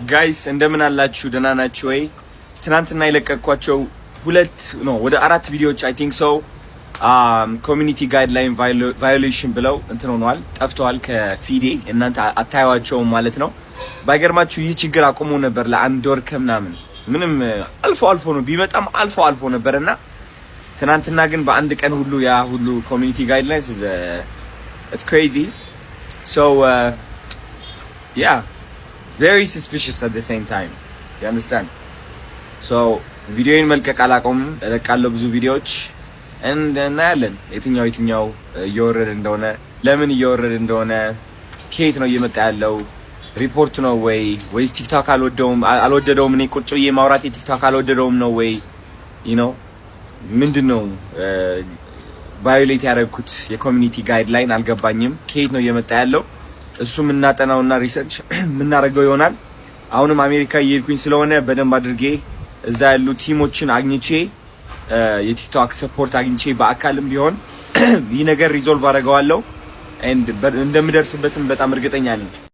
ጋይስ እንደምን አላችሁ? ደህና ናችሁ ወይ? ትናንትና የለቀኳቸው ወደ 4 ቪዲዮዎች አይ ቲንክ ሶ ኮሚኒቲ ጋይድላይን ቫዮሌሽን ብለው እንትን ሆነዋል፣ ጠፍተዋል ከፊዴ። እናንተ አታዩዋቸውም ማለት ነው። ባይገርማችሁ ይህ ችግር አቆሞ ነበር ለአንድ ወር ከምናምን፣ ምንም አልፎ አልፎ ነው ቢመጣም አልፎ ነበርና ትናንትና ግን በአንድ ቀን ሁሉ ያ ሁሉ ኮሚኒቲ ጋይድላይንስ it's crazy. So yeah, very suspicious at the same time. You understand? So ቪዲዮውን መልቀቅ አላቆምም፣ እለቃለሁ ብዙ ቪዲዮዎች እናያለን የትኛው እየወረደ እንደሆነ፣ ለምን እየወረደ እንደሆነ፣ ከየት ነው እየመጣ ያለው፣ ሪፖርት ነው ወይስ ቲክቶክ አልወደደውም፣ እኔ ቁጭ ብዬ ማውራት የቲክቶክ አልወደደውም ነው ወይ ምንድነው ቫዮሌት ያደረኩት የኮሚኒቲ ጋይድላይን አልገባኝም። ከየት ነው እየመጣ ያለው እሱ የምናጠናውና ሪሰርች የምናደርገው ይሆናል። አሁንም አሜሪካ እየሄድኩኝ ስለሆነ በደንብ አድርጌ እዛ ያሉ ቲሞችን አግኝቼ የቲክቶክ ሰፖርት አግኝቼ በአካልም ቢሆን ይህ ነገር ሪዞልቭ አደርገዋለሁ። እንደምደርስበትም በጣም እርግጠኛ ነኝ።